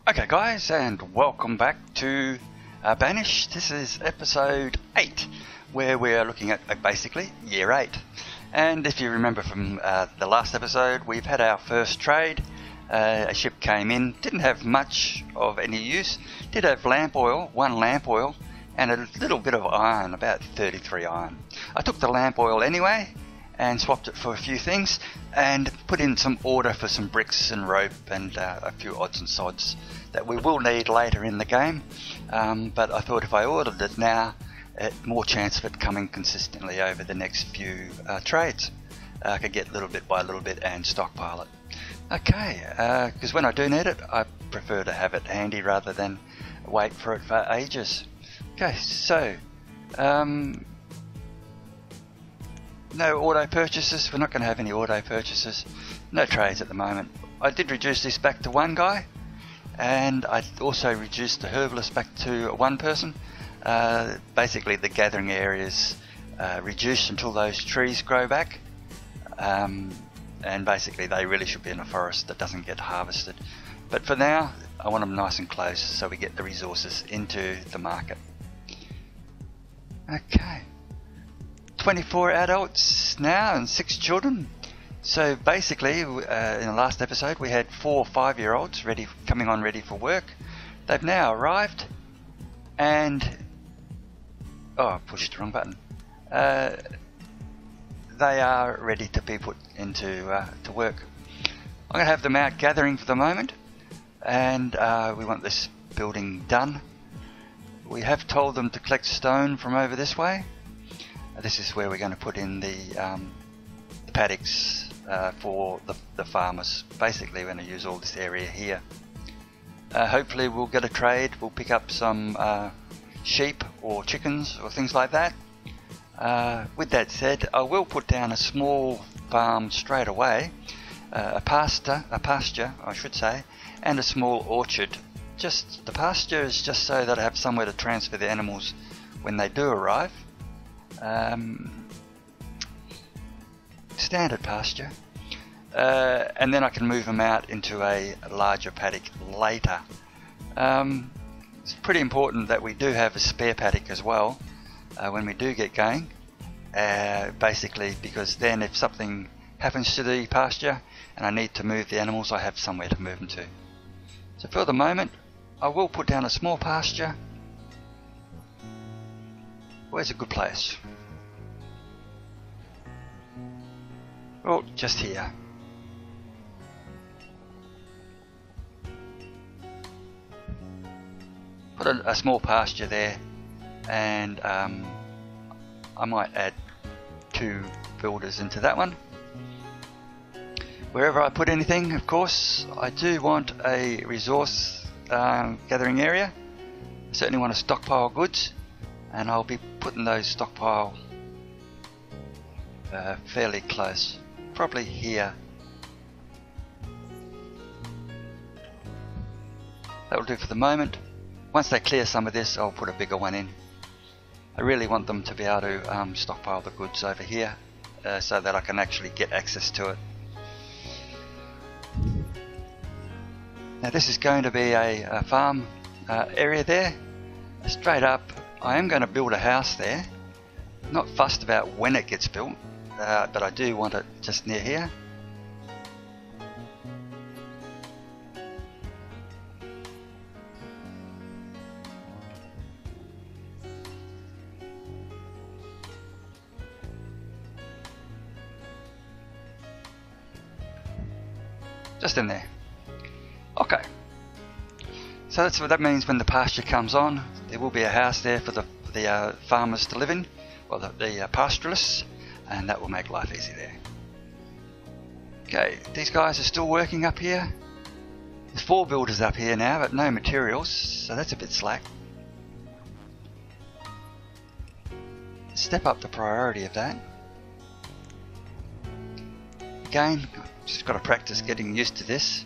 Okay guys, and welcome back to Banished. This is episode 8, where we are looking at basically year 8. And if you remember from the last episode, we've had our first trade. A ship came in, didn't have much of any use, did have lamp oil, 1 lamp oil, and a little bit of iron, about 33 iron. I took the lamp oil anyway, and swapped it for a few things, and put in some order for some bricks and rope and a few odds and sods that we will need later in the game. But I thought if I ordered it now, more chance of it coming consistently over the next few trades. I could get little bit by little bit and stockpile it. Okay, because when I do need it, I prefer to have it handy rather than wait for it for ages. Okay, so no auto purchases. We're not going to have any auto purchases. No trades at the moment. I did reduce this back to 1 guy, and I also reduced the herbalist back to 1 person. Basically the gathering areas reduced until those trees grow back, and basically they really should be in a forest that doesn't get harvested. But for now I want them nice and close so we get the resources into the market. Okay, 24 adults now and 6 children. So basically in the last episode we had 4 5-year-olds coming on ready for work. They've now arrived, and oh, I pushed the wrong button. They are ready to be put into to work. I'm going to have them out gathering for the moment, and we want this building done. We have told them to collect stone from over this way. This is where we're going to put in the paddocks for the farmers. Basically we're going to use all this area here. Hopefully we'll get a trade. We'll pick up some sheep or chickens or things like that. With that said, I will put down a small farm straight away, a pasture I should say, and a small orchard. Just the pasture is just so that I have somewhere to transfer the animals when they do arrive. Standard pasture, and then I can move them out into a larger paddock later. It's pretty important that we do have a spare paddock as well when we do get going, basically because then if something happens to the pasture and I need to move the animals, I have somewhere to move them to. So for the moment I will put down a small pasture. Where's a good place? Oh, just here. Put a small pasture there, and I might add 2 builders into that one. Wherever I put anything, of course, I do want a resource gathering area. I certainly want to stockpile goods, and I'll be putting those stockpile fairly close, probably here. That will do for the moment. Once they clear some of this, I'll put a bigger one in. I really want them to be able to stockpile the goods over here so that I can actually get access to it. Now this is going to be a farm area there. Straight up, I am going to build a house there. Not fussed about when it gets built, but I do want it just near here. Just in there. Okay. So that's what that means. When the pasture comes on, there will be a house there for the farmers to live in, well, the pastoralists, and that will make life easy there. Okay, these guys are still working up here. There's 4 builders up here now, but no materials, so that's a bit slack. Step up the priority of that. Again, just got to practice getting used to this.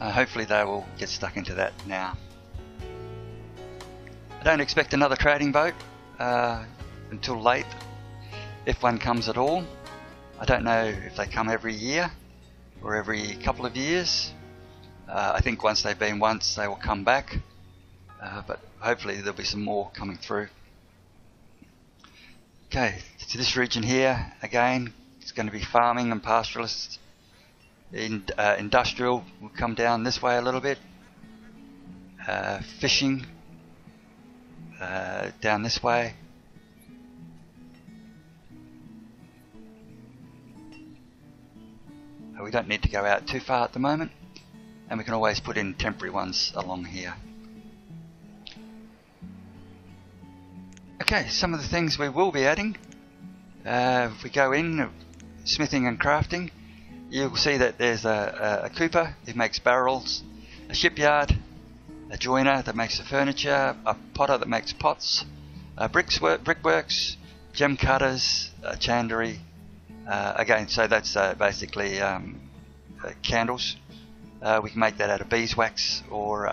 Hopefully they will get stuck into that now. I don't expect another trading boat until late if one comes at all. I don't know if they come every year or every couple of years. I think once they've been once, they will come back, but hopefully there'll be some more coming through. Okay, to this region here, again, it's going to be farming and pastoralists. Industrial will come down this way a little bit. Fishing down this way. We don't need to go out too far at the moment, and we can always put in temporary ones along here. Okay, some of the things we will be adding. If we go in, smithing and crafting, you'll see that there's a cooper who makes barrels, a shipyard, a joiner that makes the furniture, a potter that makes pots, brickworks, gem cutters, a chandlery. Again, so that's basically candles. We can make that out of beeswax or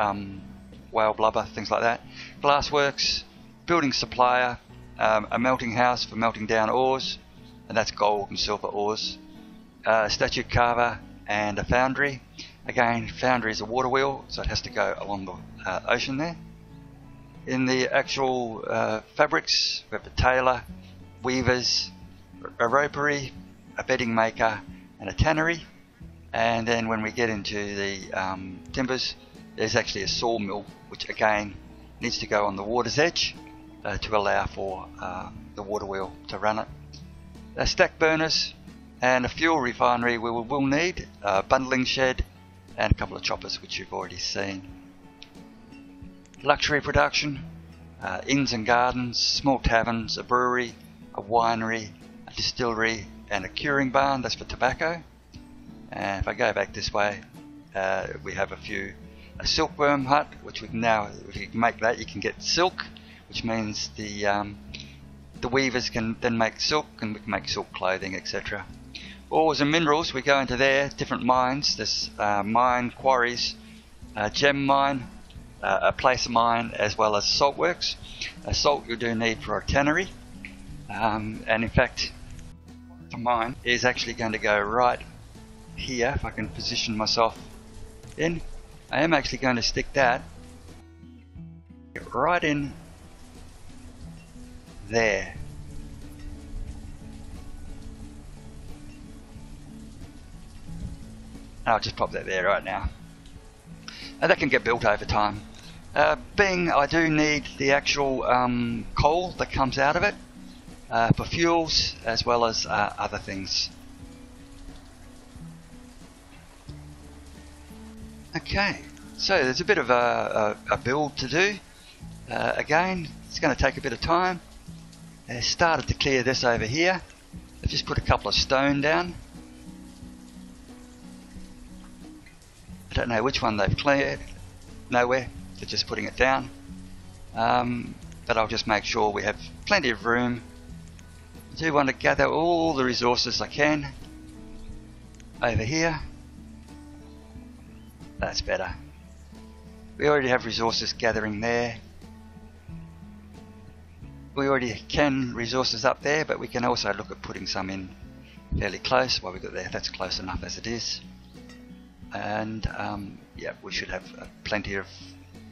whale blubber, things like that. Glassworks, building supplier, a melting house for melting down ores, and that's gold and silver ores. Statue carver and a foundry. Again, foundry is a water wheel, so it has to go along the ocean there. In the actual fabrics, we have a tailor, weavers, a ropery, a bedding maker, and a tannery. And then when we get into the timbers, there's actually a sawmill, which again needs to go on the water's edge to allow for the water wheel to run it. Stack burners and a fuel refinery we will need, a bundling shed, and a couple of choppers, which you've already seen. Luxury production, inns and gardens, small taverns, a brewery, a winery, a distillery, and a curing barn, that's for tobacco. And if I go back this way, we have a silkworm hut, which we can now, if you can make that, you can get silk, which means the weavers can then make silk, and we can make silk clothing, etc. Ores and minerals, we go into there, different mines. There's mine, quarries, gem mine, a placer mine, as well as salt works. Salt you do need for a tannery, and in fact the mine is actually going to go right here. If I can position myself in, I am actually going to stick that right in there. I'll just pop that there right now. And that can get built over time. Being I do need the actual coal that comes out of it for fuels, as well as other things. Okay, so there's a bit of a build to do. Again, it's going to take a bit of time. I started to clear this over here. I've just put a couple of stone down. I don't know which one they've cleared. Nowhere. They're just putting it down. But I'll just make sure we have plenty of room. I do want to gather all the resources I can over here. That's better. We already have resources gathering there. We already can resources up there, but we can also look at putting some in fairly close. While we got there, that's close enough as it is. And yeah, we should have plenty of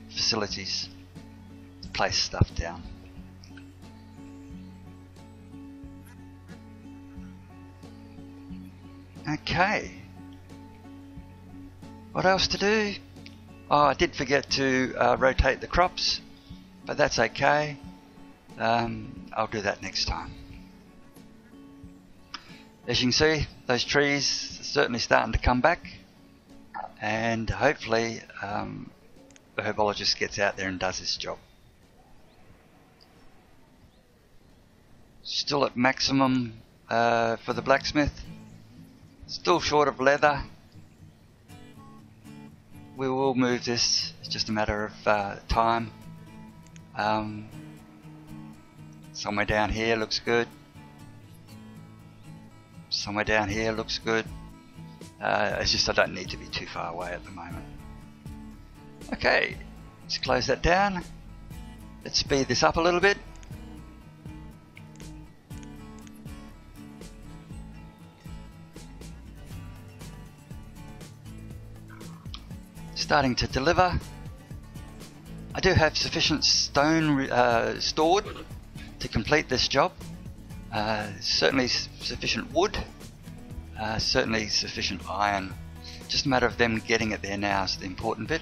facilities to place stuff down. Okay, what else to do? Oh, I did forget to rotate the crops, but that's okay. I'll do that next time. As you can see, those trees are certainly starting to come back, and hopefully the herbologist gets out there and does his job. Still at maximum for the blacksmith. Still short of leather. We will move this, it's just a matter of time. Somewhere down here looks good. Somewhere down here looks good. It's just I don't need to be too far away at the moment. Okay, let's close that down. Let's speed this up a little bit. starting to deliver. I do have sufficient stone stored to complete this job. Certainly sufficient wood, certainly sufficient iron. Just a matter of them getting it there now is the important bit.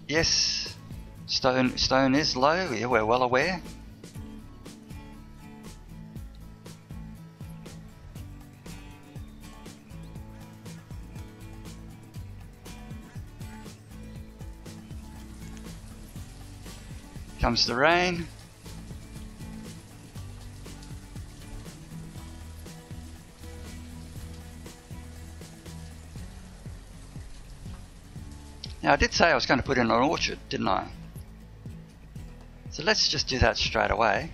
Yes, stone is low, yeah, we're well aware. Comes the rain. Now I did say I was going to put in an orchard, didn't I? So let's just do that straight away.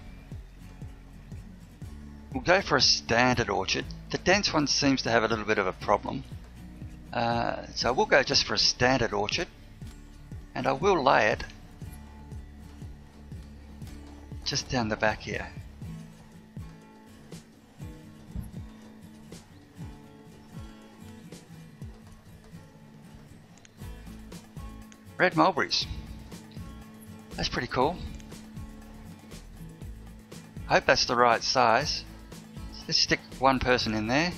We'll go for a standard orchard. The dense one seems to have a little bit of a problem. So we'll go just for a standard orchard. And I will lay it just down the back here. Red mulberries. That's pretty cool. I hope that's the right size. Let's stick one person in there.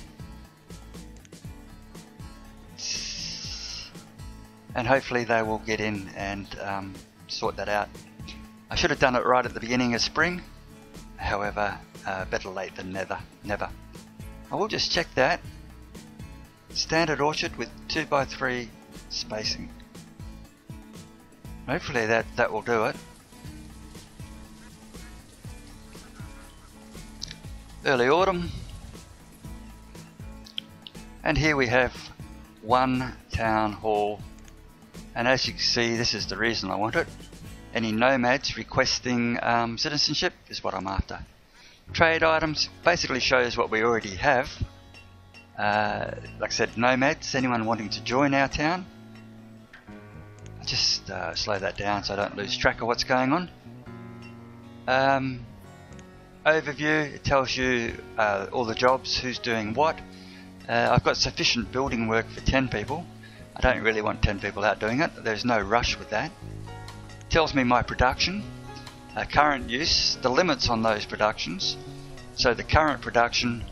And hopefully they will get in and sort that out. I should have done it right at the beginning of spring. However, better late than never. I will just check that. Standard orchard with 2x3 spacing. Hopefully that will do it. Early autumn. And here we have one town hall. And as you can see, this is the reason I want it. Any nomads requesting citizenship is what I'm after. Trade items basically shows what we already have. Like I said, nomads, anyone wanting to join our town. I'll just slow that down so I don't lose track of what's going on. Overview, it tells you all the jobs, who's doing what. I've got sufficient building work for 10 people. I don't really want 10 people out doing it. There's no rush with that. Tells me my production, current use, the limits on those productions. So the current production,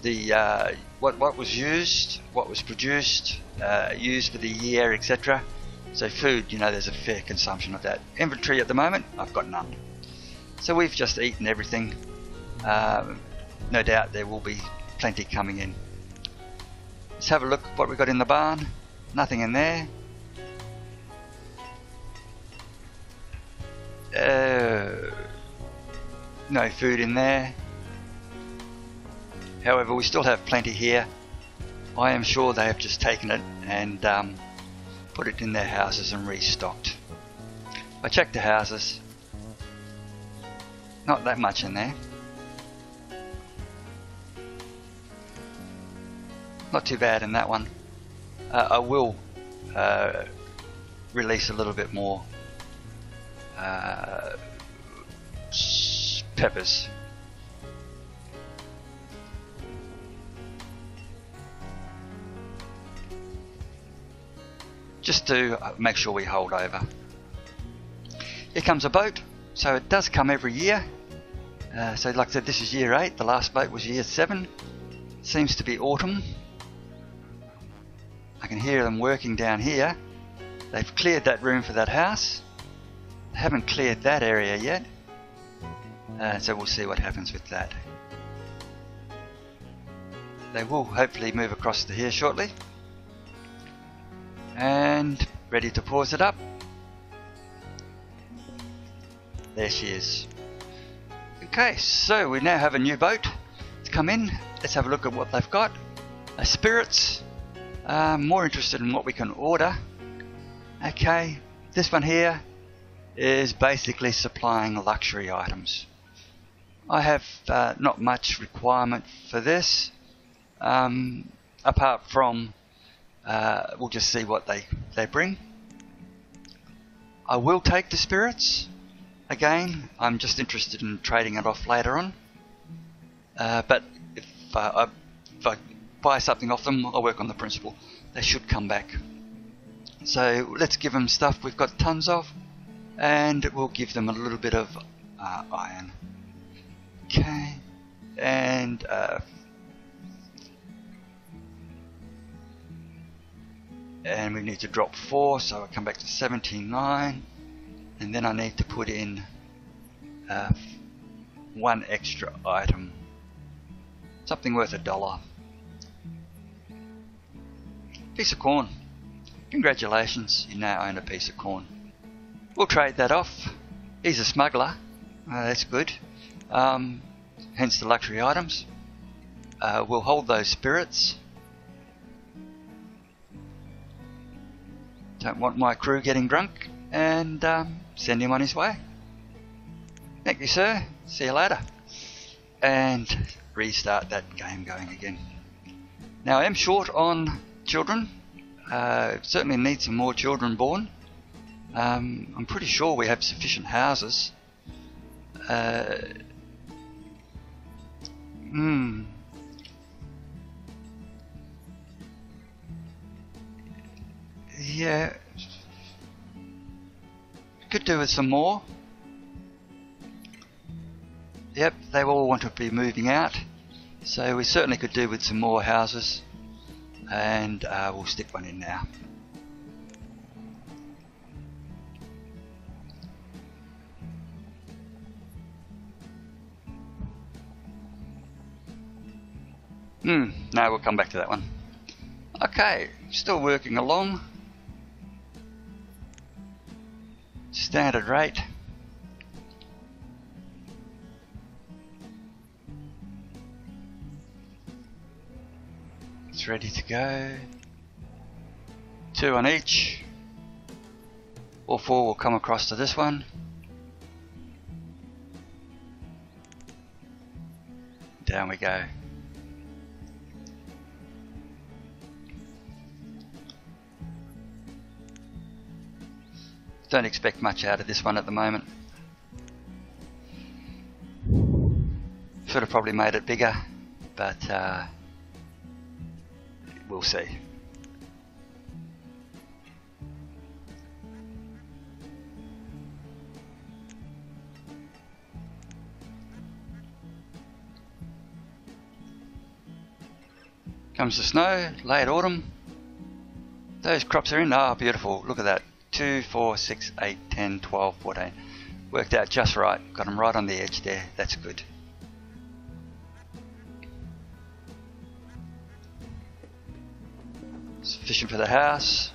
the what was used, what was produced, used for the year, etc. So food, you know, there's a fair consumption of that. Inventory at the moment, I've got none. So we've just eaten everything. No doubt there will be plenty coming in. Let's have a look at what we've got in the barn. Nothing in there. No food in there. However, we still have plenty here. I am sure they have just taken it and put it in their houses and restocked. I checked the houses. Not that much in there. Not too bad in that one. I will release a little bit more peppers. Just to make sure we hold over. Here comes a boat. So it does come every year. So like I said, this is year 8. The last boat was year 7. Seems to be autumn. I can hear them working down here. They've cleared that room for that house. They haven't cleared that area yet. So we'll see what happens with that. They will hopefully move across to here shortly. And ready to pause it up. There she is. Okay, so we now have a new boat to come in. Let's have a look at what they've got. Spirits. More interested in what we can order. Okay, this one here is basically supplying luxury items. I have not much requirement for this, apart from we'll just see what they bring. I will take the spirits. Again, I'm just interested in trading it off later on. But if if I buy something off them, I work on the principle. They should come back. So let's give them stuff we've got tons of, and we'll give them a little bit of iron. Okay, and we need to drop 4, so I come back to 79, and then I need to put in 1 extra item, something worth $1. Piece of corn. Congratulations, you now own a piece of corn. We'll trade that off. He's a smuggler. That's good. Hence the luxury items. We'll hold those spirits. Don't want my crew getting drunk, and send him on his way. Thank you, sir. See you later. And restart that game going again. Now I am short on children. Certainly need some more children born. I'm pretty sure we have sufficient houses. Yeah, could do with some more. Yep, they all want to be moving out, so we certainly could do with some more houses, and we'll stick one in now. No, we'll come back to that one. Okay, still working along. Standard rate. It's ready to go. 2 on each. All 4 will come across to this one. Down we go. Don't expect much out of this one at the moment. Should have probably made it bigger, but we'll see. Comes the snow, late autumn. Those crops are in. Ah, beautiful. Look at that. 2, 4, 6, 8, 10, 12, 14. Worked out just right. Got them right on the edge there. That's good. Sufficient for the house.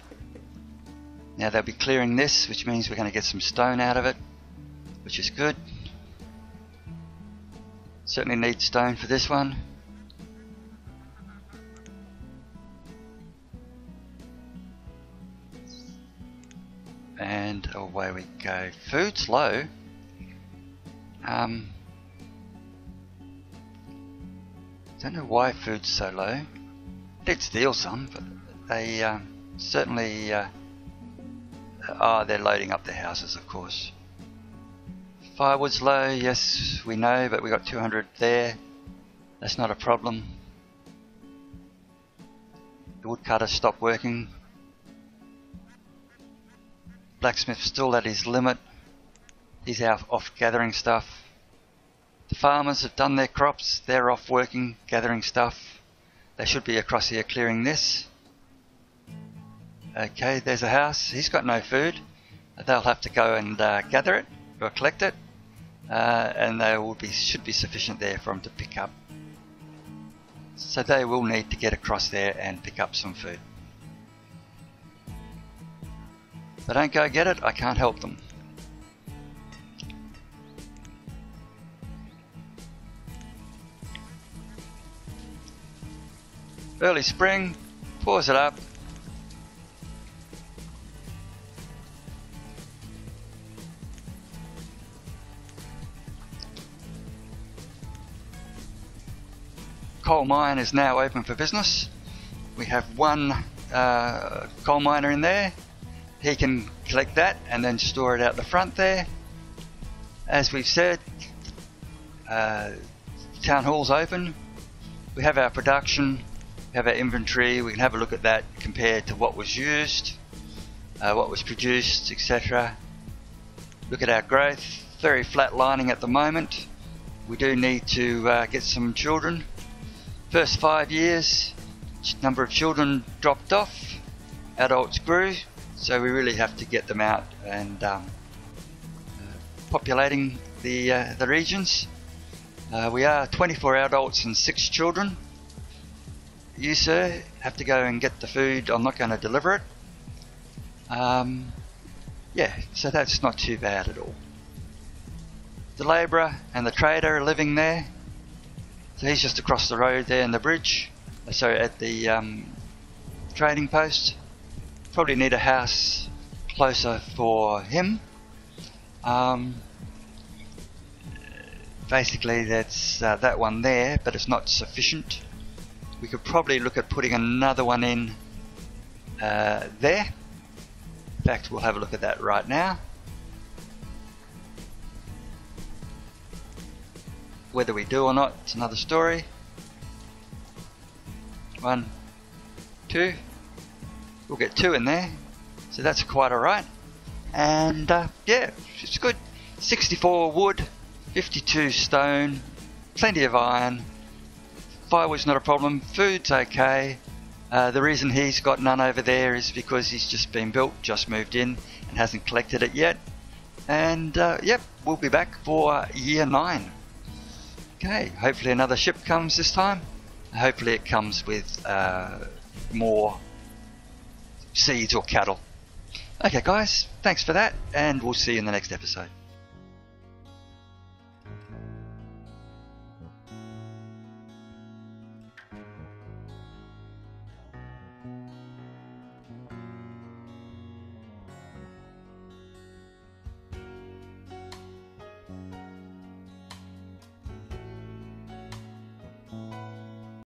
Now they'll be clearing this, which means we're going to get some stone out of it, which is good. Certainly need stone for this one. And away we go. Food's low. Don't know why food's so low. Did steal some, but they certainly they're loading up their houses, of course. Firewood's low, yes, we know, but we got 200 there. That's not a problem. The woodcutter stopped working. Blacksmith's still at his limit. He's out off gathering stuff. The farmers have done their crops. They're off working, gathering stuff. They should be across here clearing this. Okay, there's a house. He's got no food. They'll have to go and gather it or collect it, and they will should be sufficient there for them to pick up. So they will need to get across there and pick up some food. If they don't go get it, I can't help them. Early spring, pours it up. Coal mine is now open for business. We have one coal miner in there. He can collect that and then store it out the front there. As we've said, town hall's open. we have our production, we have our inventory. We can have a look at that compared to what was used, what was produced, etc. Look at our growth, very flat lining at the moment. We do need to get some children. First 5 years, number of children dropped off, adults grew, so we really have to get them out and populating the regions. We are 24 adults and 6 children. You, sir, have to go and get the food. I'm not going to deliver it. Yeah, so that's not too bad at all. The labourer and the trader are living there. So he's just across the road there in the bridge. So at the trading post. Probably need a house closer for him. Basically that's that one there, but it's not sufficient. We could probably look at putting another one in there. In fact, we'll have a look at that right now. Whether we do or not, it's another story. 1, 2. We'll get 2 in there, so that's quite alright. And yeah, it's good. 64 wood, 52 stone, plenty of iron. Firewood's not a problem, food's okay. The reason he's got none over there is because he's just been built, just moved in, and hasn't collected it yet. And yep, we'll be back for year 9. Okay, hopefully another ship comes this time. Hopefully it comes with more seeds or cattle. Okay guys, thanks for that, and we'll see you in the next episode.